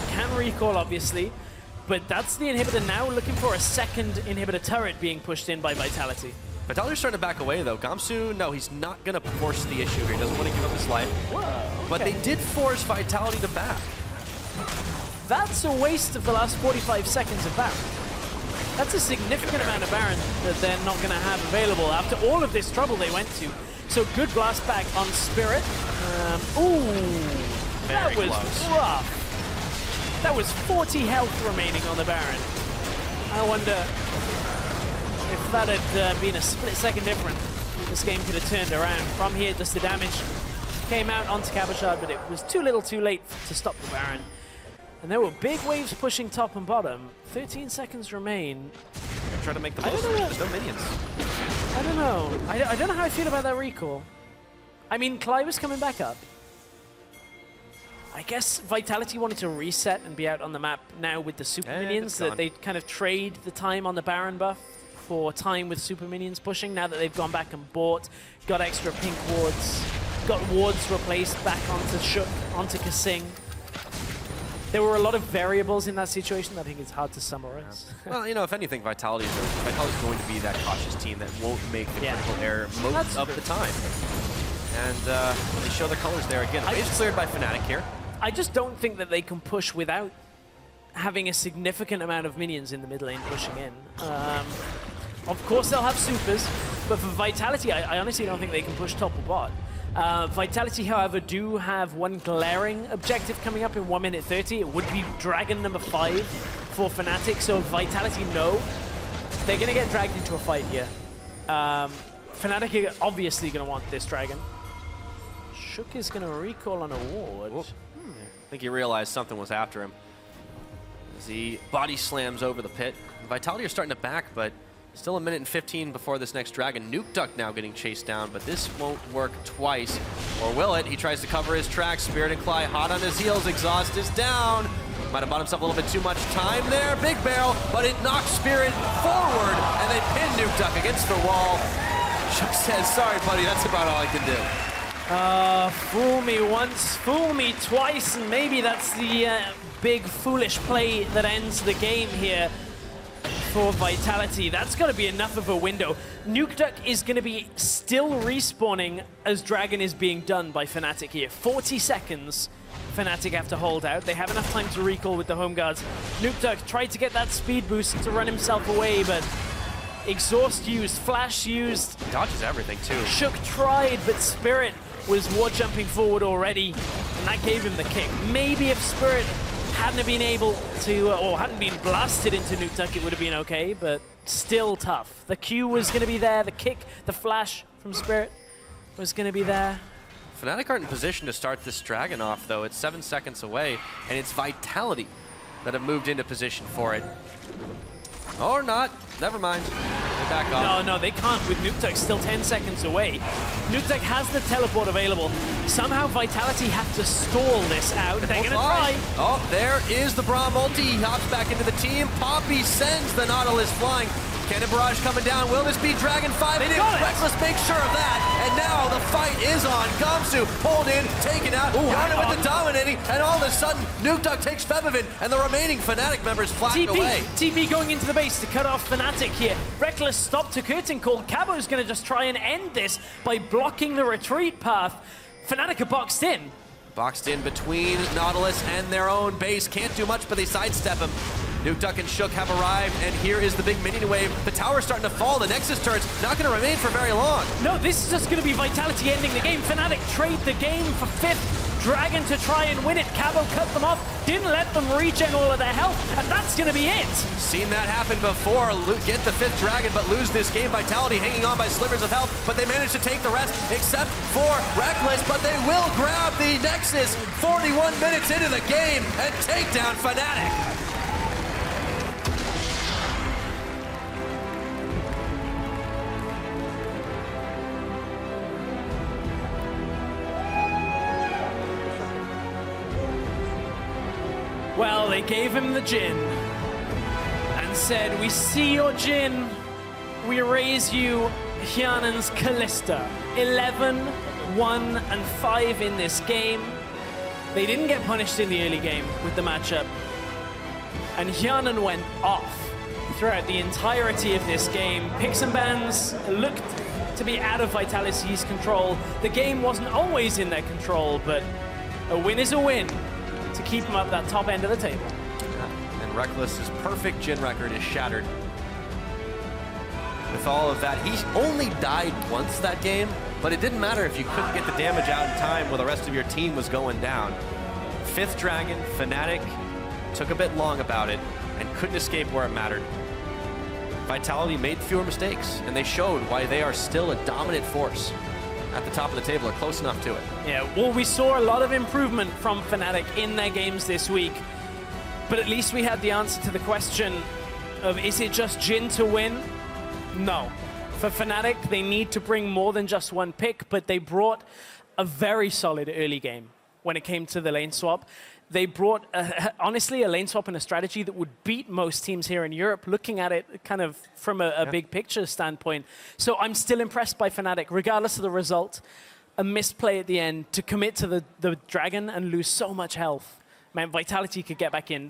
S1: Can recall, obviously. But that's the inhibitor now, looking for a second inhibitor turret being pushed in by Vitality.
S2: Vitality's starting to back away, though. Gamsu, no, he's not going to force the issue here. He doesn't want to give up his life.
S1: Whoa, okay.
S2: But they did force Vitality to back.
S1: That's a waste of the last 45 seconds of Baron. That's a significant amount of Baron that they're not going to have available after all of this trouble they went to. So good blast back on Spirit. Ooh, that was rough. That was 40 health remaining on the Baron. I wonder if that had been a split-second difference, this game could have turned around. From here, just the damage came out onto Cabochard, but it was too little too late to stop the Baron. And there were big waves pushing top and bottom. 13 seconds remain.
S2: Try to make the most of it. There's no minions.
S1: I don't know. I don't know how I feel about that recall. I mean, Klaj was coming back up. I guess Vitality wanted to reset and be out on the map now with the super minions, that they kind of trade the time on the Baron buff for time with super minions pushing, now that they've gone back and bought, got extra pink wards, got wards replaced back onto Shook, onto KaSing. There were a lot of variables in that situation that I think it's hard to summarize.
S2: Yeah. Well, you know, if anything, Vitality's going to be that cautious team that won't make the critical error most of the time. And they show their colors there again. The base cleared by Fnatic here.
S1: I just don't think that they can push without having a significant amount of minions in the mid lane pushing in. Of course they'll have supers, but for Vitality, I honestly don't think they can push top or bot. Vitality, however, do have one glaring objective coming up in 1 minute 30. It would be Dragon number 5 for Fnatic, so Vitality know they're going to get dragged into a fight here. Fnatic are obviously going to want this Dragon. Shook is going to recall on a ward.
S2: I think he realized something was after him. As he body slams over the pit. Vitality are starting to back, but still 1 minute and 15 before this next Dragon. Nukeduck now getting chased down, but this won't work twice. Or will it? He tries to cover his tracks. Spirit and Klaj hot on his heels. Exhaust is down. Might have bought himself a little bit too much time there. Big barrel, but it knocks Spirit forward, and they pin Nukeduck against the wall. Shook says, sorry, buddy, that's about all I can do.
S1: Fool me once, fool me twice, and maybe that's the big foolish play that ends the game here for Vitality. That's got to be enough of a window. Nukeduck is going to be still respawning as Dragon is being done by Fnatic here. 40 seconds Fnatic have to hold out. They have enough time to recall with the home guards. Nukeduck tried to get that speed boost to run himself away, but exhaust used, flash used.
S2: Dodges everything too.
S1: Shook tried, but Spirit was ward jumping forward already, and that gave him the kick. Maybe if Spirit hadn't been able to, or hadn't been blasted into Nukeduck, it would have been okay, but still tough. The Q was going to be there, the kick, the flash from Spirit was going to be there.
S2: Fnatic aren't in position to start this Dragon off, though. It's 7 seconds away, and it's Vitality that have moved into position for it. Or not. Never mind. They're back off.
S1: No, they can't with Nukeduck still 10 seconds away. Nukeduck has the teleport available. Somehow Vitality have to stall this out. They're going to try.
S2: Oh, there is the Braum ulti. He hops back into the team. Poppy sends the Nautilus flying. Cannon barrage coming down. Will this be Dragon 5? It is. Rekkles make sure of that. And now the fight is on. Gamsu pulled in, taken out. Hjarnan with the dominating. And all of a sudden, Nukeduck takes Febiven. And the remaining Fnatic members flash away.
S1: TP going into the base to cut off Fnatic here. Rekkles stopped to curtain call. Cabo's going to just try and end this by blocking the retreat path. Fnatic are boxed in.
S2: Boxed in between Nautilus and their own base. Can't do much, but they sidestep him. Nukeduck and Shook have arrived, and here is the big minion wave. The tower's starting to fall. The Nexus turret's not going to remain for very long.
S1: No, this is just going to be Vitality ending the game. Fnatic trade the game for 5th Dragon to try and win it. Cabo cut them off, didn't let them regen all of their health, and that's going to be it.
S2: Seen that happen before. Get the 5th Dragon, but lose this game. Vitality hanging on by slivers of health, but they managed to take the rest, except for Rekkles, but they will grab the Nexus 41 minutes into the game and take down Fnatic.
S1: Well, they gave him the Jhin and said, we see your Jhin, we raise you Hjarnan's Kalista. 11, 1, and 5 in this game. They didn't get punished in the early game with the matchup. And Hjarnan went off throughout the entirety of this game. Picks and bans looked to be out of Vitality's control. The game wasn't always in their control, but a win is a win to keep him up that top end of the table.
S2: And Rekkles' perfect Jhin record is shattered. With all of that, he only died once that game, but it didn't matter if you couldn't get the damage out in time while the rest of your team was going down. 5th Dragon, Fnatic, took a bit long about it and couldn't escape where it mattered. Vitality made fewer mistakes, and they showed why they are still a dominant force at the top of the table, or close enough to it.
S1: Yeah, well, we saw a lot of improvement from Fnatic in their games this week, but at least we had the answer to the question of, is it just Jhin to win? No. For Fnatic, they need to bring more than just one pick, but they brought a very solid early game when it came to the lane swap. They brought, honestly, a lane swap and a strategy that would beat most teams here in Europe, looking at it kind of from a big picture standpoint. So I'm still impressed by Fnatic, regardless of the result. A missed play at the end to commit to the Dragon and lose so much health meant Vitality could get back in.